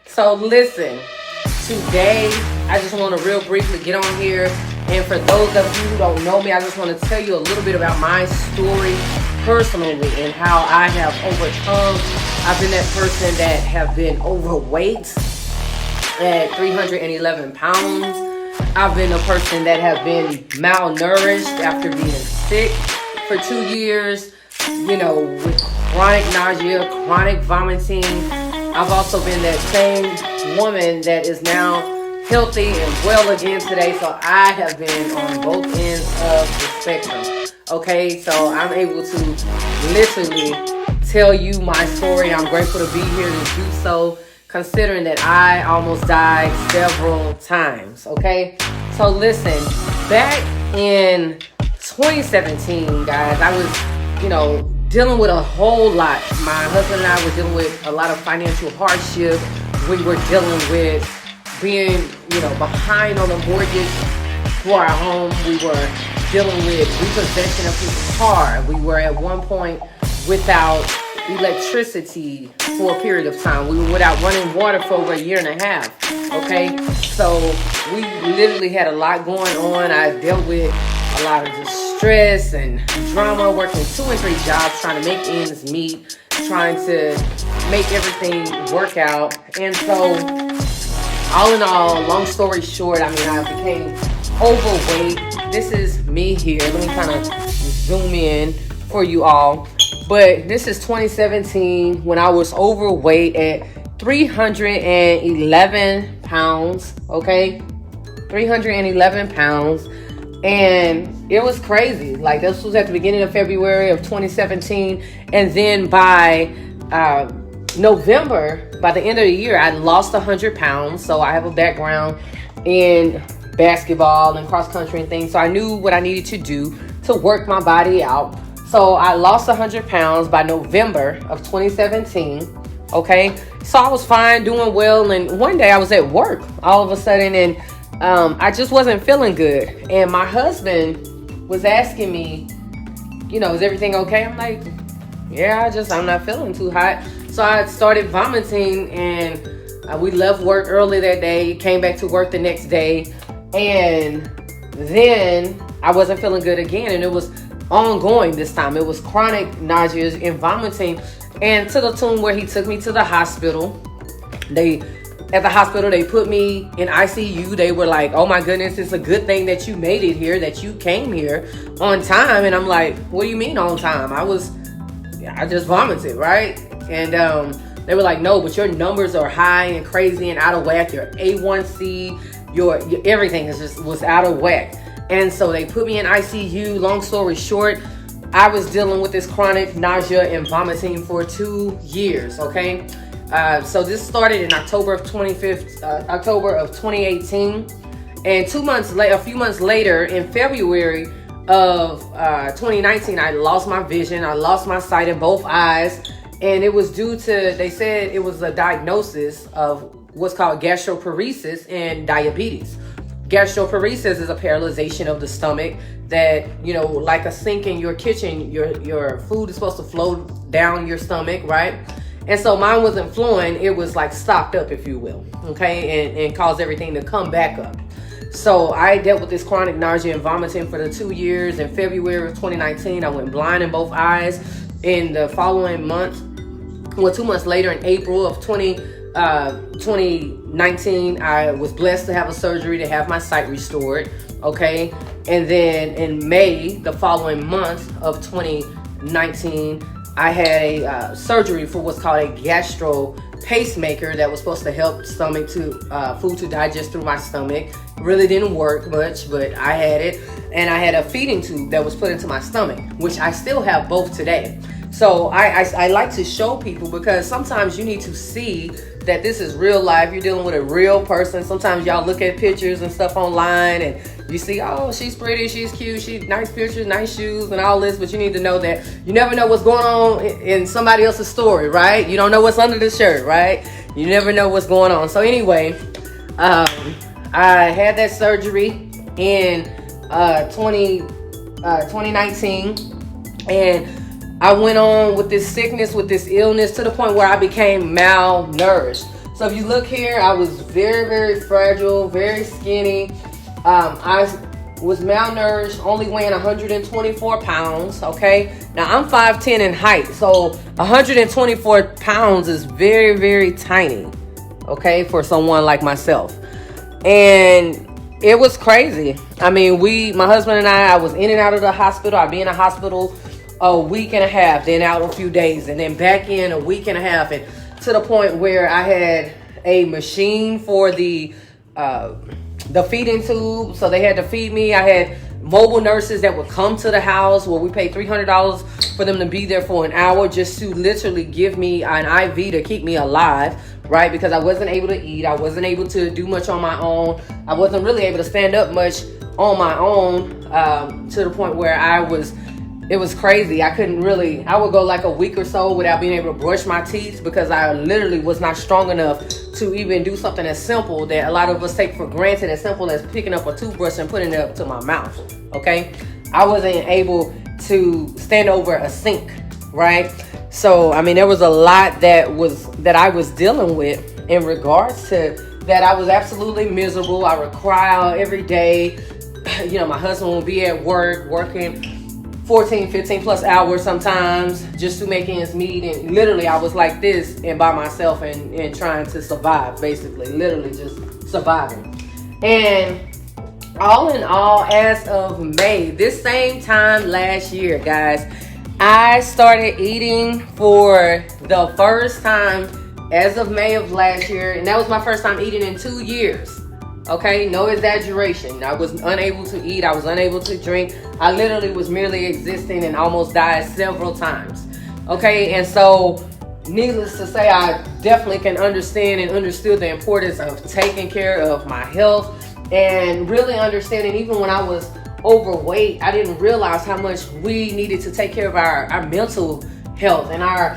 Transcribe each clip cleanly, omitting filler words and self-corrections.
So listen, today I just want to real briefly get on here. And for those of you who don't know me, I just want to tell you a little bit about my story personally and how I have overcome. I've been that person that have been overweight at 311 pounds. I've been a person that have been malnourished after being sick for 2 years, with chronic nausea, chronic vomiting. I've also been that same woman that is now healthy and well again today. So I have been on both ends of the spectrum. Okay, so I'm able to literally tell you my story. I'm grateful to be here to do so, considering that I almost died several times. Okay, so listen, back in 2017, guys, I was, dealing with a whole lot. My husband and I were dealing with a lot of financial hardship. We were dealing with being, behind on the mortgage for our home. We were dealing with repossession of his car. We were at one point without electricity for a period of time. We were without running water for over 1.5 years. Okay, so we literally had a lot going on. I dealt with a lot of distress and drama, working 2 and 3 jobs, trying to make ends meet, trying to make everything work out. And so, all in all, long story short, I became overweight. This is me here. Let me kind of zoom in for you all. But this is 2017 when I was overweight at 311 pounds, okay? 311 pounds. And it was crazy. Like, this was at the beginning of February of 2017. And then by November, by the end of the year, I lost 100 pounds. So I have a background in basketball and cross country and things. So I knew what I needed to do to work my body out. So I lost 100 pounds by November of 2017. Okay. So I was fine, doing well. And one day I was at work all of a sudden, and I just wasn't feeling good. And my husband was asking me, is everything okay? I'm like, yeah, I'm not feeling too hot. So I started vomiting, and we left work early that day, came back to work the next day. And then I wasn't feeling good again. And it was ongoing this time. It was chronic nausea and vomiting. And to the tune where he took me to the hospital. At the hospital, they put me in ICU. They were like, oh my goodness, it's a good thing that you made it here, that you came here on time. And I'm like, what do you mean on time? I just vomited, right? And they were like, no, but your numbers are high and crazy and out of whack. Your A1C, your everything was out of whack. And so they put me in ICU. Long story short, I was dealing with this chronic nausea and vomiting for 2 years, okay? So this started in October of 2018, and a few months later, in February of 2019, I lost my vision. I lost my sight in both eyes, and it was due to, they said it was a diagnosis of what's called gastroparesis and diabetes. Gastroparesis is a paralyzation of the stomach that, like a sink in your kitchen, your food is supposed to flow down your stomach, right? And so mine wasn't flowing. It was like stopped up, if you will, okay, and caused everything to come back up. So I dealt with this chronic nausea and vomiting for the 2 years. In February of 2019, I went blind in both eyes. In the following month, 2 months later, in April of 2019, I was blessed to have a surgery to have my sight restored, okay? And then in May, the following month of 2019, I had a surgery for what's called a Gastro-pacemaker that was supposed to help food to digest through my stomach. Really didn't work much, but I had it. And I had a feeding tube that was put into my stomach, which I still have both today. So I like to show people, because sometimes you need to see that this is real life. You're dealing with a real person. Sometimes y'all look at pictures and stuff online and you see, oh, she's pretty, she's cute, she's nice pictures, nice shoes and all this, but you need to know that you never know what's going on in somebody else's story, right? You don't know what's under the shirt, right? You never know what's going on. So anyway, I had that surgery in 2019, and I went on with this sickness, with this illness, to the point where I became malnourished. So if you look here, I was very, very fragile, very skinny. I was malnourished, only weighing 124 pounds, okay? Now, I'm 5'10" in height, so 124 pounds is very, very tiny, okay, for someone like myself. And it was crazy. I mean, my husband and I was in and out of the hospital. I'd be in a hospital a week and a half, then out a few days, and then back in a week and a half, and to the point where I had a machine for the feeding tube, so they had to feed me. I had mobile nurses that would come to the house where we paid $300 for them to be there for an hour just to literally give me an IV to keep me alive, right? Because I wasn't able to eat. I wasn't able to do much on my own. I wasn't really able to stand up much on my own, to the point where it was crazy. I would go like a week or so without being able to brush my teeth because I literally was not strong enough to even do something as simple that a lot of us take for granted, as simple as picking up a toothbrush and putting it up to my mouth, okay? I wasn't able to stand over a sink, right? So, I mean, there was a lot that I was dealing with in regards to that. I was absolutely miserable. I would cry out every day. You know, my husband would be at work, working 14, 15 plus hours sometimes just to make ends meet. And literally I was like this and by myself and trying to survive, basically, literally just surviving. And all in all, as of May, this same time last year, guys, I started eating for the first time as of May of last year. And that was my first time eating in 2 years. Okay, no exaggeration. I was unable to eat. I was unable to drink. I literally was merely existing and almost died several times. Okay, and so needless to say, I definitely can understand and understood the importance of taking care of my health and really understanding, even when I was overweight, I didn't realize how much we needed to take care of our mental health and our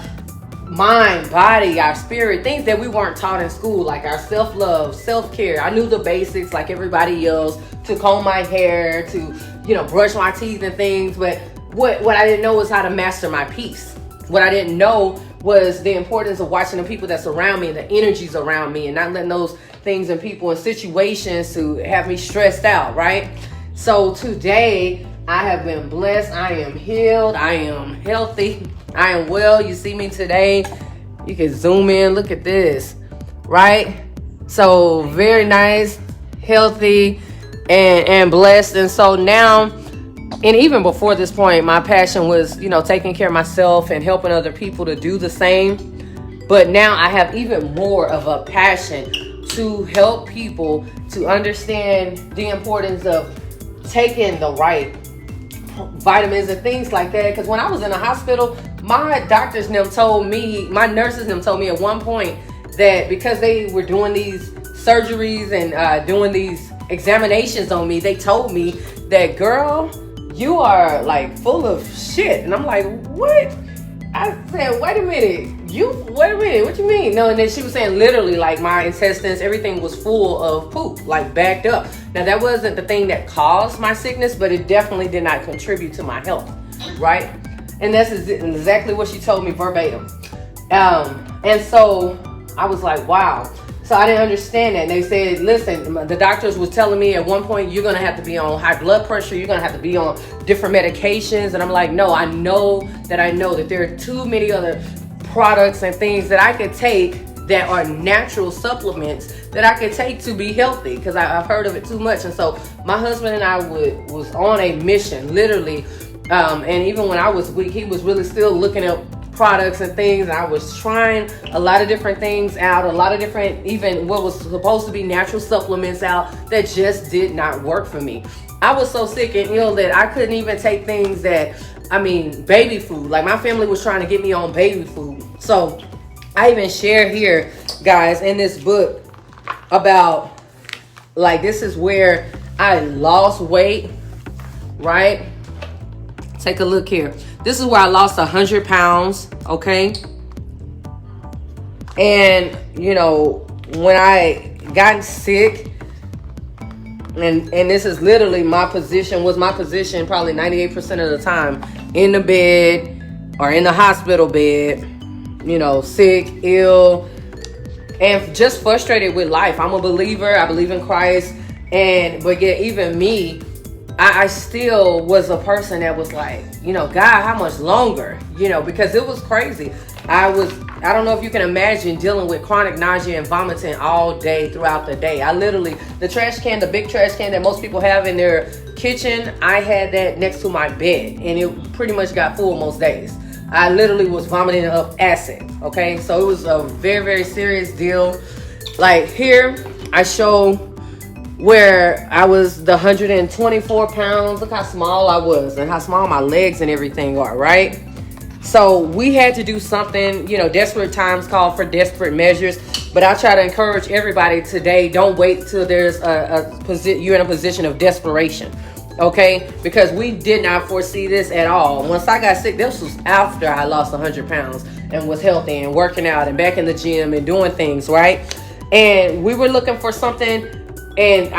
mind, body, our spirit, things that we weren't taught in school, like our self-love, self-care. I knew the basics like everybody else, to comb my hair, to, you know, brush my teeth and things, but what I didn't know was how to master my peace. What I didn't know was the importance of watching the people that surround me and the energies around me and not letting those things and people and situations to have me stressed out, right? So today, I have been blessed. I am healed. I am healthy. I am well. You see me today. You can zoom in. Look at this, right? So very nice, healthy, and blessed. And so now, and even before this point, my passion was, you know, taking care of myself and helping other people to do the same. But now I have even more of a passion to help people to understand the importance of taking the right vitamins and things like that. Because when I was in the hospital, my doctors told me, my nurses told me at one point that because they were doing these surgeries and doing these examinations on me, they told me that, girl, you are like full of shit. And I'm like, what? I said, wait a minute, what you mean? No, and then she was saying literally like my intestines, everything was full of poop, like backed up. Now that wasn't the thing that caused my sickness, but it definitely did not contribute to my health, right? And that's exactly what she told me verbatim. And so I was like, wow. So I didn't understand that. And they said, listen, the doctors was telling me at one point, you're going to have to be on high blood pressure. You're going to have to be on different medications. And I'm like, no, I know that there are too many other products and things that I could take that are natural supplements that I could take to be healthy, because I've heard of it too much. And so my husband and I was on a mission, literally. And even when I was weak, he was really still looking up products and things, and I was trying a lot of different things out, a lot of different, even what was supposed to be natural supplements out that just did not work for me. I was so sick and ill that I couldn't even take things that, I mean, baby food. Like my family was trying to get me on baby food. So I even share here, guys, in this book about, like, this is where I lost weight, right? Take a look here. This is where I lost 100 pounds, okay? And, you know, when I got sick, and this is literally my position probably 98% of the time, in the bed or in the hospital bed, you know, sick, ill, and just frustrated with life. I'm a believer. I believe in Christ. But yet even me, I still was a person that was like, God, how much longer? Because it was crazy. I don't know if you can imagine dealing with chronic nausea and vomiting all day throughout the day. I literally, the trash can, the big trash can that most people have in their kitchen, I had that next to my bed, and it pretty much got full most days. I literally was vomiting up acid. Okay, so it was a very, very serious deal. Like here, I show where I was the 124 pounds. Look how small I was and how small my legs and everything are, right? So we had to do something. Desperate times call for desperate measures. But I try to encourage everybody today, don't wait till there's you're in a position of desperation. Okay, because we did not foresee this at all. Once I got sick, this was after I lost 100 pounds and was healthy and working out and back in the gym and doing things, right? And we were looking for something, and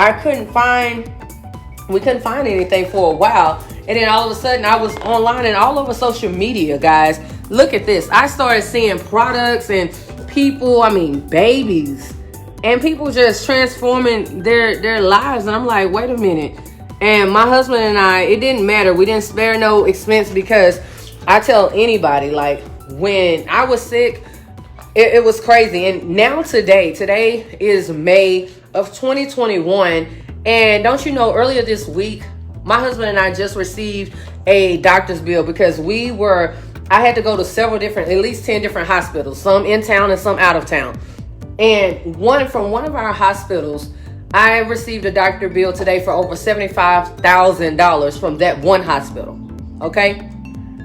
we couldn't find anything for a while. And then all of a sudden I was online and all over social media, guys. Look at this. I started seeing products and people, babies, and people just transforming their lives. And I'm like, wait a minute. And my husband and I, it didn't matter. We didn't spare no expense, because I tell anybody, like, when I was sick, it was crazy. And now today is May of 2021. And don't you know, earlier this week, my husband and I just received a doctor's bill because I had to go to at least 10 different hospitals, some in town and some out of town. And from one of our hospitals, I received a doctor bill today for over $75,000 from that one hospital. Okay,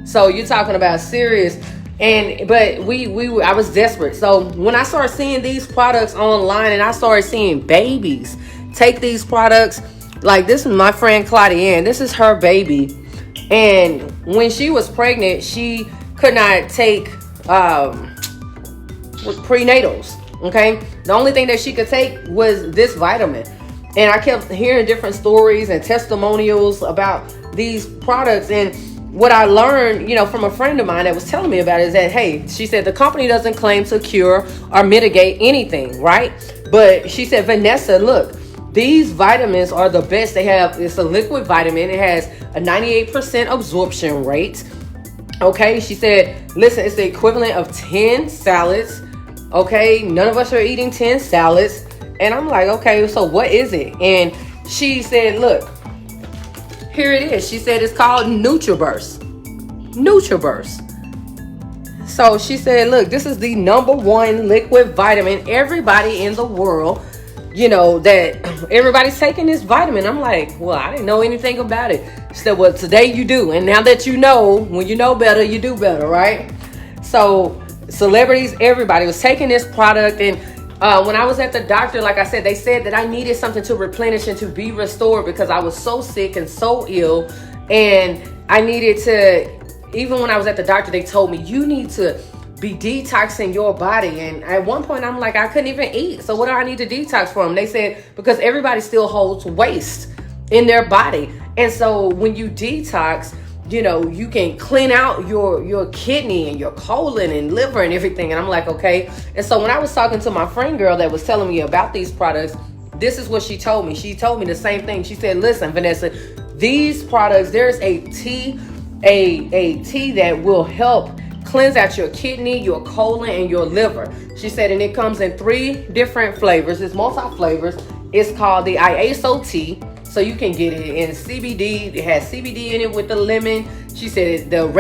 so you're talking about serious. But I was desperate. So when I started seeing these products online, and I started seeing babies take these products, like this is my friend Claudienne. This is her baby, and when she was pregnant, she could not take prenatals. Okay, the only thing that she could take was this vitamin. And I kept hearing different stories and testimonials about these products. And what I learned, from a friend of mine that was telling me about it is that, hey, she said the company doesn't claim to cure or mitigate anything, right? But she said, Vanessa, look, these vitamins are the best. It's a liquid vitamin. It has a 98% absorption rate. Okay, she said, listen, it's the equivalent of 10 salads. Okay, none of us are eating 10 salads. And I'm like, okay, so what is it? And she said, look, here it is. She said it's called nutraburst. So she said, look, this is the #1 liquid vitamin. Everybody in the world, that everybody's taking this vitamin. I'm like, well, I didn't know anything about it. She said, well, today you do. And now that you know, when you know better, you do better, right? So celebrities, everybody was taking this product. And when I was at the doctor, like I said, they said that I needed something to replenish and to be restored because I was so sick and so ill. And I needed to, even when I was at the doctor, they told me, you need to be detoxing your body. And at one point, I'm like, I couldn't even eat. So what do I need to detox from? They said, because everybody still holds waste in their body. And so when you detox, you can clean out your kidney and your colon and liver and everything. And I'm like, okay. And so when I was talking to my friend girl that was telling me about these products, this is what she told me. She told me the same thing. She said, listen, Vanessa, these products, there's a tea that will help cleanse out your kidney, your colon, and your liver. She said, and it comes in 3 different flavors. It's multi-flavors. It's called the ISO tea. So you can get it in CBD. It has CBD in it with the lemon. She said there's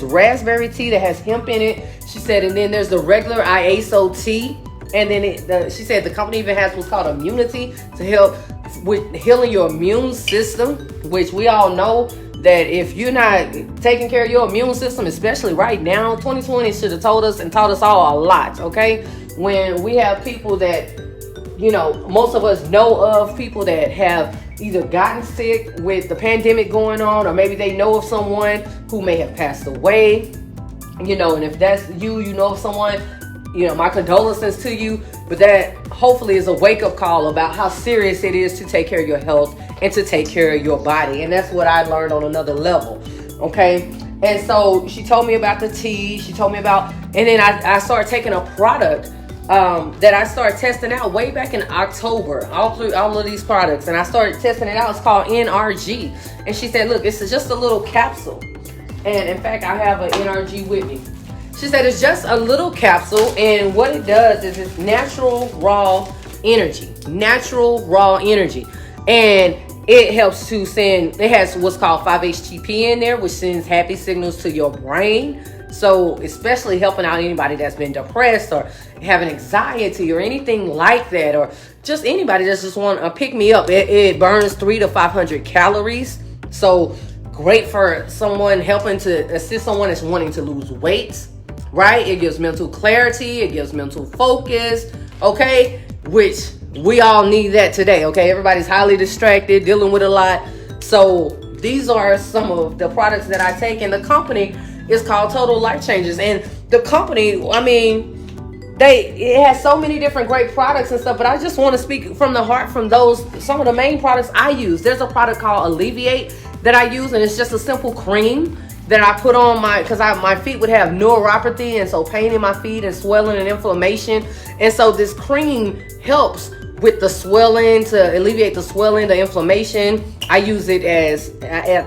raspberry tea that has hemp in it. She said, and then there's the regular ISO tea. And then she said the company even has what's called immunity to help with healing your immune system, which we all know that if you're not taking care of your immune system, especially right now, 2020 should have told us and taught us all a lot, okay? When we have people that, most of us know of people that have either gotten sick with the pandemic going on, or maybe they know of someone who may have passed away, and if that's you, of someone, my condolences to you. But that hopefully is a wake-up call about how serious it is to take care of your health and to take care of your body. And that's what I learned on another level, okay? And so she told me about the tea. She told me about, and then I started taking a product that I started testing out way back in October, all of these products, and I started testing it out. It's called NRG, and she said, look, it's just a little capsule, and in fact I have an NRG with me. She said it's just a little capsule, and what it does is it's natural raw energy, and it helps to send, it has what's called 5-HTP in there, which sends happy signals to your brain. So especially helping out anybody that's been depressed or having anxiety or anything like that, or just anybody that's just want to pick me up. It burns 300 to 500 calories. So great for someone, helping to assist someone that's wanting to lose weight, right? It gives mental clarity. It gives mental focus, okay? Which we all need that today, okay? Everybody's highly distracted, dealing with a lot. So these are some of the products that I take, and the company is called Total Life Changes. And the company, I mean, it has so many different great products and stuff, but I just want to speak from the heart from some of the main products I use. There's a product called Alleviate that I use, and it's just a simple cream that I put on because my feet would have neuropathy, and so pain in my feet and swelling and inflammation. And so this cream helps with the swelling, to alleviate the swelling, the inflammation. I use it as,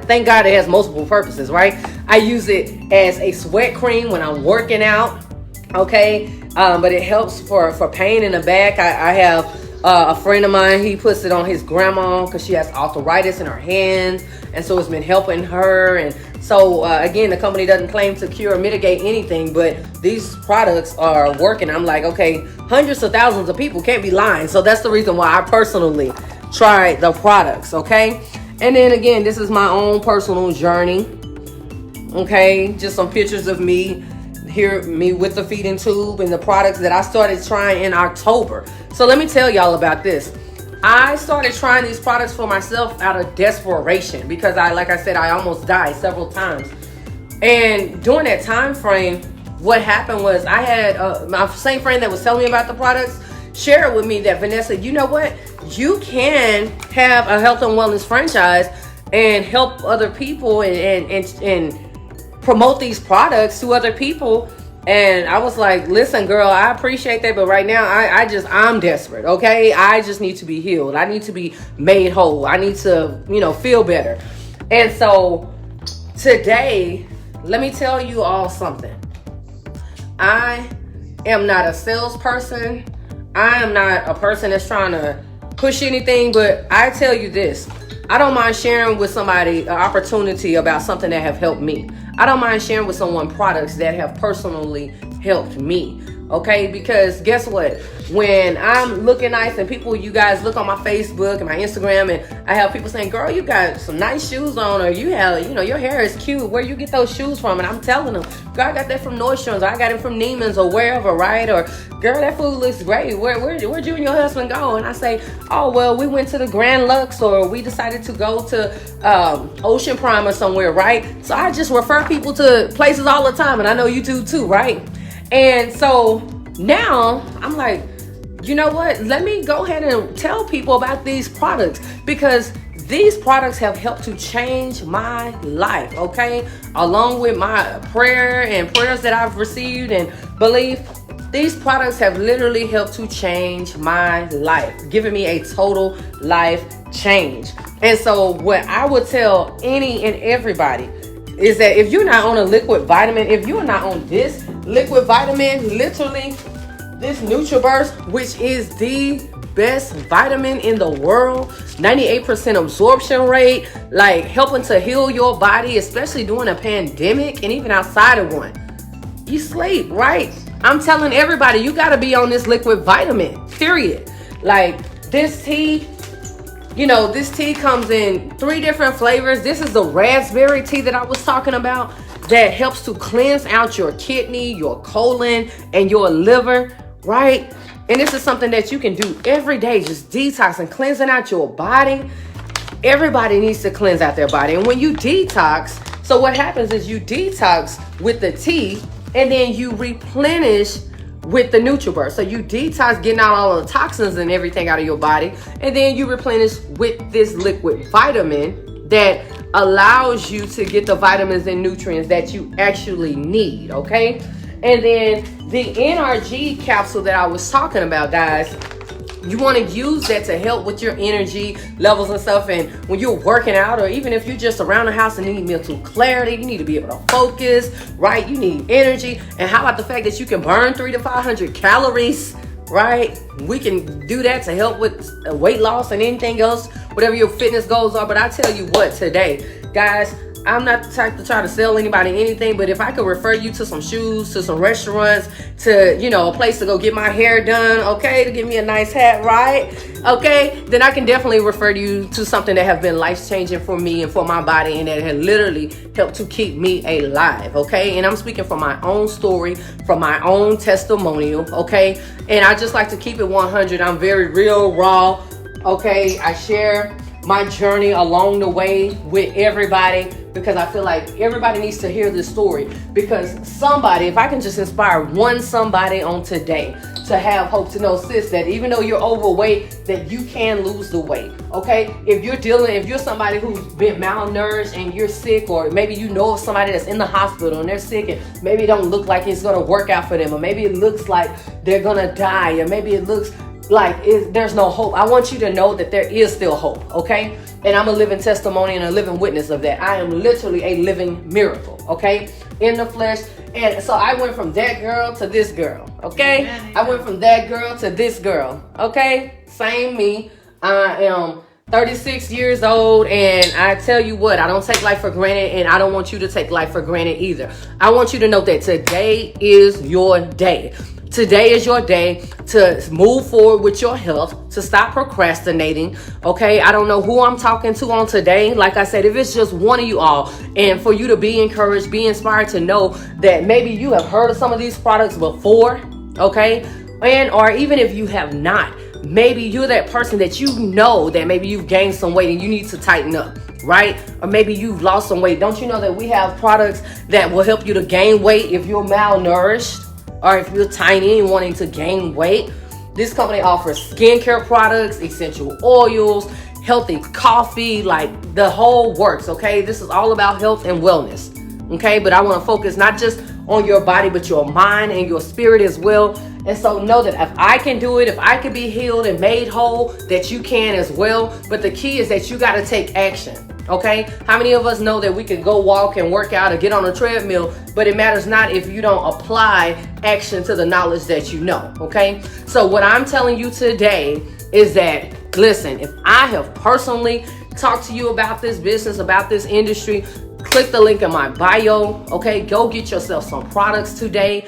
thank God it has multiple purposes, right? I use it as a sweat cream when I'm working out, okay? But it helps for pain in the back. I have a friend of mine, he puts it on his grandma because she has arthritis in her hands, and so it's been helping her. And so again, the company doesn't claim to cure or mitigate anything, but these products are working. I'm like, okay, hundreds of thousands of people can't be lying. So that's the reason why I personally tried the products, okay? And then again, this is my own personal journey, okay? Just some pictures of me here, me with the feeding tube and the products that I started trying in October. So let me tell y'all about this. I started trying these products for myself out of desperation because like I said, I almost died several times. And during that time frame, what happened was I had my same friend that was telling me about the products shared with me that, Vanessa, you know what? You can have a health and wellness franchise and help other people and promote these products to other people. And I was like, listen, girl, I appreciate that, but right now I'm desperate, okay? I just need to be healed. I need to be made whole. I need to, feel better. And so today, let me tell you all something. I am not a salesperson. I am not a person that's trying to push anything, but I tell you this. I don't mind sharing with somebody an opportunity about something that have helped me. I don't mind sharing with someone products that have personally helped me. Okay, because guess what? When I'm looking nice and you guys look on my Facebook and my Instagram, and I have people saying, girl, you got some nice shoes on, or you have, your hair is cute. Where you get those shoes from? And I'm telling them, girl, I got that from Nordstrom's, or I got it from Neiman's, or wherever, right? Or, girl, that food looks great. Where'd you and your husband go? And I say, oh, well, we went to the Grand Lux, or we decided to go to Ocean Prime or somewhere, right? So I just refer people to places all the time, and I know you do too, right? And so now I'm like, you know what? Let me go ahead and tell people about these products, because these products have helped to change my life, okay? Along with my prayers that I've received and believe, these products have literally helped to change my life, giving me a total life change. And so what I would tell any and everybody is that if you're not on a liquid vitamin, if you're not on this liquid vitamin, literally this nutraburst, which is the best vitamin in the world, 98% absorption rate, like helping to heal your body, especially during a pandemic and even outside of one. You sleep, right? I'm telling everybody, you got to be on this liquid vitamin, period. Like this tea, this tea comes in 3 different flavors. This is the raspberry tea that I was talking about that helps to cleanse out your kidney, your colon, and your liver, right? And this is something that you can do every day, just detoxing, cleansing out your body. Everybody needs to cleanse out their body. And when you detox, so what happens is you detox with the tea, and then you replenish with the nutraburst. So you detox, getting out all of the toxins and everything out of your body, and then you replenish with this liquid vitamin that allows you to get the vitamins and nutrients that you actually need, okay? And then the NRG capsule that I was talking about, guys, you want to use that to help with your energy levels and stuff. And when you're working out, or even if you're just around the house and need mental clarity, you need to be able to focus, right? You need energy. And how about the fact that you can burn 300 to 500 calories, right? We can do that to help with weight loss and anything else, whatever your fitness goals are. But I tell you what, today, guys, I'm not the type to try to sell anybody anything, but if I could refer you to some shoes, to some restaurants, to, you know, a place to go get my hair done, okay, to give me a nice hat, right? Okay, then I can definitely refer you to something that have been life-changing for me and for my body, and that had literally helped to keep me alive, okay? And I'm speaking from my own story, from my own testimonial, okay? And I just like to keep it 100. I'm very real, raw, okay? I share my journey along the way with everybody, because I feel like everybody needs to hear this story. Because somebody, if I can just inspire one somebody on today to have hope, to know, sis, that even though you're overweight, that you can lose the weight, okay? If you're somebody who's been malnourished and you're sick, or maybe you know of somebody that's in the hospital and they're sick and maybe it don't look like it's gonna work out for them, or maybe it looks like they're gonna die, or maybe it looks like there's no hope. I want you to know that there is still hope, okay? And I'm a living testimony and a living witness of that. I am literally a living miracle, okay? In the flesh. And so I went from that girl to this girl, okay? I went from that girl to this girl, okay? Same me. I am 36 years old, and I tell you what, I don't take life for granted, and I don't want you to take life for granted either. I want you to know that today is your day. Today is your day to move forward with your health, to stop procrastinating, okay? I don't know who I'm talking to on today. Like I said, if it's just one of you all, and for you to be encouraged, be inspired to know that maybe you have heard of some of these products before, okay? And or even if you have not, maybe you're that person that you know that maybe you've gained some weight and you need to tighten up, right? Or maybe you've lost some weight. Don't you know that we have products that will help you to gain weight if you're malnourished? Or if you're tiny and wanting to gain weight? This company offers skincare products, essential oils, healthy coffee, like the whole works, okay? This is all about health and wellness, okay? But I want to focus not just on your body, but your mind and your spirit as well. And so know that if I can do it, if I can be healed and made whole, that you can as well. But the key is that you got to take action. Okay, how many of us know that we can go walk and work out or get on a treadmill, but it matters not if you don't apply action to the knowledge that you know, okay? So what I'm telling you today is that, listen, if I have personally talked to you about this business, about this industry, click the link in my bio, okay? Go get yourself some products today.